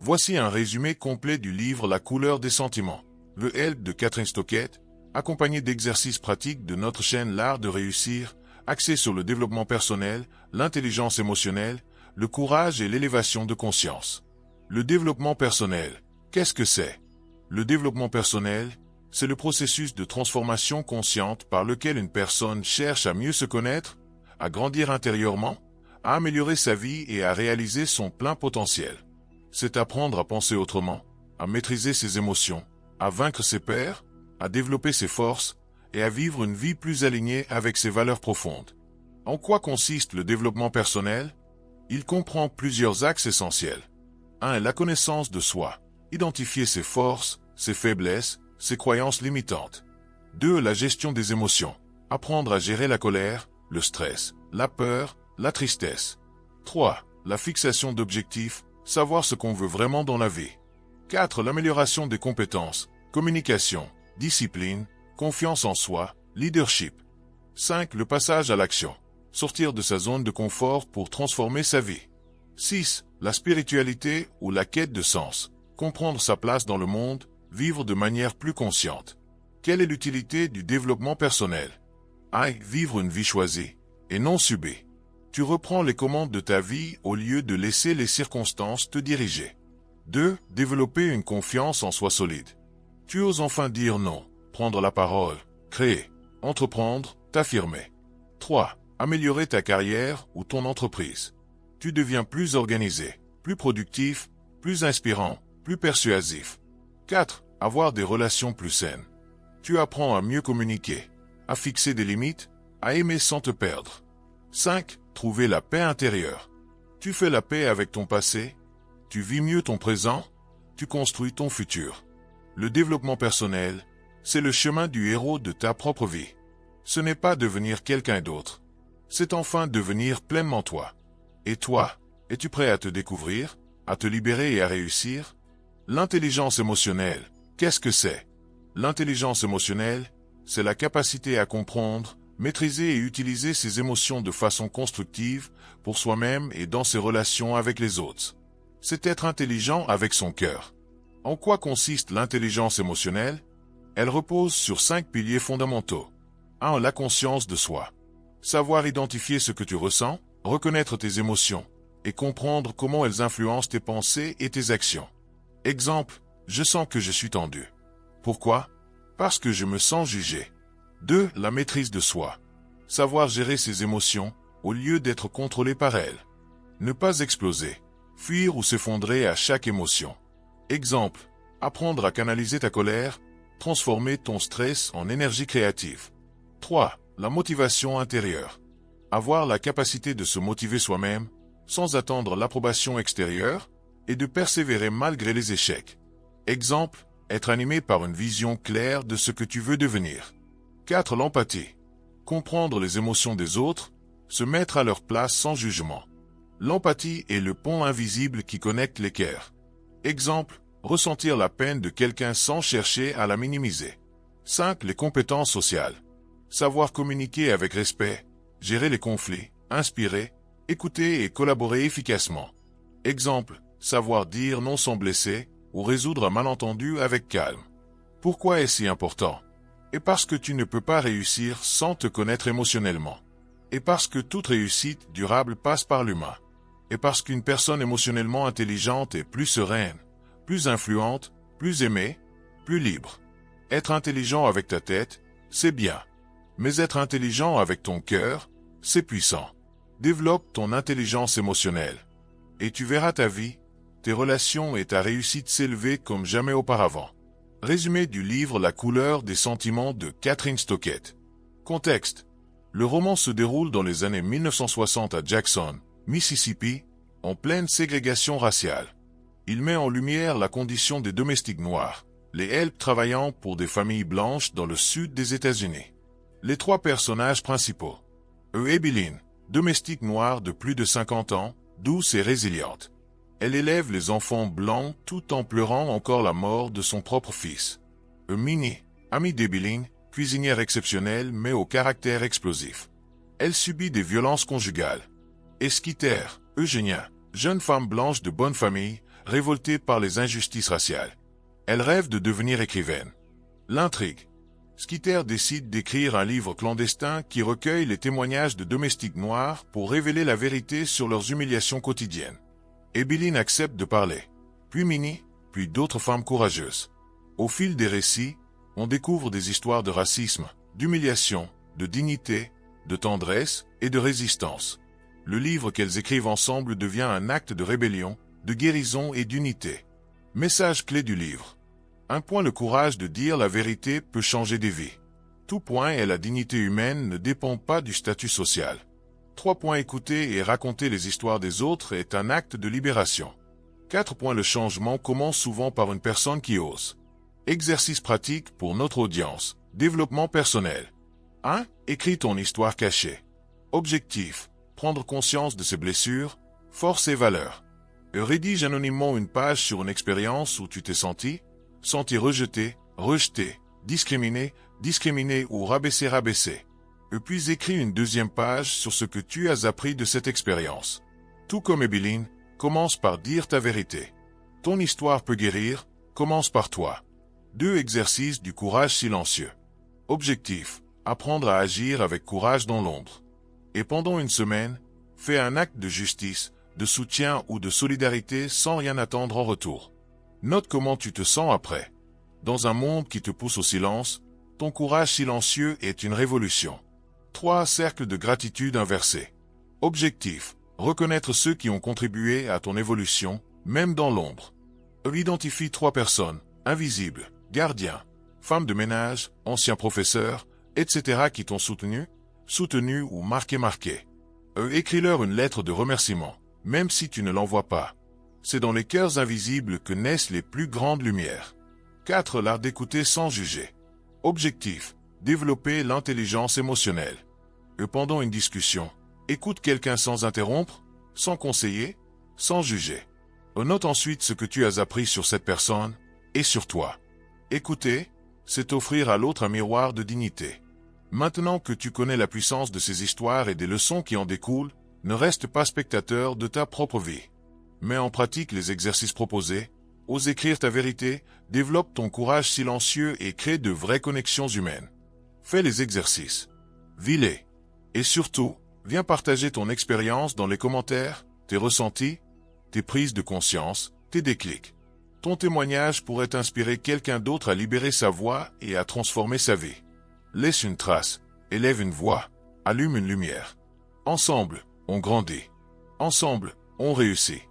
Voici un résumé complet du livre La couleur des sentiments, The Help de Catherine Stockett, accompagné d'exercices pratiques de notre chaîne L'Art de réussir, axé sur le développement personnel, l'intelligence émotionnelle, le courage et l'élévation de conscience. Le développement personnel, qu'est-ce que c'est? Le développement personnel, c'est le processus de transformation consciente par lequel une personne cherche à mieux se connaître, à grandir intérieurement, à améliorer sa vie et à réaliser son plein potentiel. C'est apprendre à penser autrement, à maîtriser ses émotions, à vaincre ses peurs, à développer ses forces et à vivre une vie plus alignée avec ses valeurs profondes. En quoi consiste le développement personnel? Il comprend plusieurs axes essentiels. 1. La connaissance de soi. Identifier ses forces, ses faiblesses, ses croyances limitantes. 2. La gestion des émotions. Apprendre à gérer la colère, le stress, la peur, la tristesse. 3. La fixation d'objectifs. Savoir ce qu'on veut vraiment dans la vie. 4. L'amélioration des compétences. Communication, discipline, confiance en soi, leadership. 5. Le passage à l'action. Sortir de sa zone de confort pour transformer sa vie. 6. La spiritualité ou la quête de sens. Comprendre sa place dans le monde, vivre de manière plus consciente. Quelle est l'utilité du développement personnel? Vivre une vie choisie, et non subie. Tu reprends les commandes de ta vie au lieu de laisser les circonstances te diriger. 2. Développer une confiance en soi solide. Tu oses enfin dire non, prendre la parole, créer, entreprendre, t'affirmer. 3. Améliorer ta carrière ou ton entreprise. Tu deviens plus organisé, plus productif, plus inspirant, plus persuasif. 4. Avoir des relations plus saines. Tu apprends à mieux communiquer, à fixer des limites, à aimer sans te perdre. 5. Trouver la paix intérieure. Tu fais la paix avec ton passé, tu vis mieux ton présent, tu construis ton futur. Le développement personnel, c'est le chemin du héros de ta propre vie. Ce n'est pas devenir quelqu'un d'autre. C'est enfin devenir pleinement toi. Et toi, es-tu prêt à te découvrir, à te libérer et à réussir? L'intelligence émotionnelle, qu'est-ce que c'est? L'intelligence émotionnelle, c'est la capacité à comprendre, maîtriser et utiliser ses émotions de façon constructive pour soi-même et dans ses relations avec les autres. C'est être intelligent avec son cœur. En quoi consiste l'intelligence émotionnelle? Elle repose sur 5 piliers fondamentaux. 1. La conscience de soi. Savoir identifier ce que tu ressens, reconnaître tes émotions et comprendre comment elles influencent tes pensées et tes actions. Exemple, je sens que je suis tendu. Pourquoi? Parce que je me sens jugé. 2. La maîtrise de soi. Savoir gérer ses émotions au lieu d'être contrôlé par elles. Ne pas exploser, fuir ou s'effondrer à chaque émotion. Exemple, apprendre à canaliser ta colère, transformer ton stress en énergie créative. 3. La motivation intérieure. Avoir la capacité de se motiver soi-même, sans attendre l'approbation extérieure, et de persévérer malgré les échecs. Exemple, être animé par une vision claire de ce que tu veux devenir. 4. L'empathie. Comprendre les émotions des autres, se mettre à leur place sans jugement. L'empathie est le pont invisible qui connecte les cœurs. Exemple, ressentir la peine de quelqu'un sans chercher à la minimiser. 5. Les compétences sociales. Savoir communiquer avec respect, gérer les conflits, inspirer, écouter et collaborer efficacement. Exemple, savoir dire non sans blesser ou résoudre un malentendu avec calme. Pourquoi est-ce si important? Et parce que tu ne peux pas réussir sans te connaître émotionnellement. Et parce que toute réussite durable passe par l'humain. Et parce qu'une personne émotionnellement intelligente est plus sereine, plus influente, plus aimée, plus libre. Être intelligent avec ta tête, c'est bien. Mais être intelligent avec ton cœur, c'est puissant. Développe ton intelligence émotionnelle. Et tu verras ta vie, tes relations et ta réussite s'élever comme jamais auparavant. Résumé du livre La couleur des sentiments de Catherine Stockett. Contexte. Le roman se déroule dans les années 1960 à Jackson, Mississippi, en pleine ségrégation raciale. Il met en lumière la condition des domestiques noirs, les Help travaillant pour des familles blanches dans le sud des États-Unis. Les 3 personnages principaux. Ebeline, domestique noire de plus de 50 ans, douce et résiliente. Elle élève les enfants blancs tout en pleurant encore la mort de son propre fils. Minnie, amie d'Ebeline, cuisinière exceptionnelle mais au caractère explosif. Elle subit des violences conjugales. Esquiter, Eugenia, jeune femme blanche de bonne famille, révoltée par les injustices raciales. Elle rêve de devenir écrivaine. L'intrigue. Skeeter décide d'écrire un livre clandestin qui recueille les témoignages de domestiques noirs pour révéler la vérité sur leurs humiliations quotidiennes. Ebeline accepte de parler, puis Minnie, puis d'autres femmes courageuses. Au fil des récits, on découvre des histoires de racisme, d'humiliation, de dignité, de tendresse et de résistance. Le livre qu'elles écrivent ensemble devient un acte de rébellion, de guérison et d'unité. Message clé du livre. 1 point. Le courage de dire la vérité peut changer des vies. Tout point et la dignité humaine ne dépendent pas du statut social. 3 points. Écouter et raconter les histoires des autres est un acte de libération. 4 points. Le changement commence souvent par une personne qui ose. Exercice pratique pour notre audience. Développement personnel. 1. Écris ton histoire cachée. Objectif. Prendre conscience de ses blessures, forces et valeurs. Rédige anonymement une page sur une expérience où tu t'es senti rejeté, discriminé ou rabaissé. Puis écris une deuxième page sur ce que tu as appris de cette expérience. Tout comme Ebeline, commence par dire ta vérité. Ton histoire peut guérir, commence par toi. 2. Exercice du courage silencieux. Objectif. Apprendre à agir avec courage dans l'ombre. Et pendant une semaine, fais un acte de justice, de soutien ou de solidarité sans rien attendre en retour. Note comment tu te sens après. Dans un monde qui te pousse au silence, ton courage silencieux est une révolution. 3. Cercle de gratitude inversé. Objectif. Reconnaître ceux qui ont contribué à ton évolution, même dans l'ombre. Identifie 3 personnes, invisibles, gardiens, femmes de ménage, anciens professeurs, etc. qui t'ont soutenu ou marqué. Écris-leur une lettre de remerciement, même si tu ne l'envoies pas. C'est dans les cœurs invisibles que naissent les plus grandes lumières. 4. L'art d'écouter sans juger. Objectif. Développer l'intelligence émotionnelle. Pendant une discussion, écoute quelqu'un sans interrompre, sans conseiller, sans juger. Note ensuite ce que tu as appris sur cette personne et sur toi. Écouter, c'est offrir à l'autre un miroir de dignité. Maintenant que tu connais la puissance de ces histoires et des leçons qui en découlent, ne reste pas spectateur de ta propre vie. Mets en pratique les exercices proposés, ose écrire ta vérité, développe ton courage silencieux et crée de vraies connexions humaines. Fais les exercices. Vis-les. Et surtout, viens partager ton expérience dans les commentaires, tes ressentis, tes prises de conscience, tes déclics. Ton témoignage pourrait inspirer quelqu'un d'autre à libérer sa voix et à transformer sa vie. Laisse une trace, élève une voix, allume une lumière. Ensemble, on grandit. Ensemble, on réussit.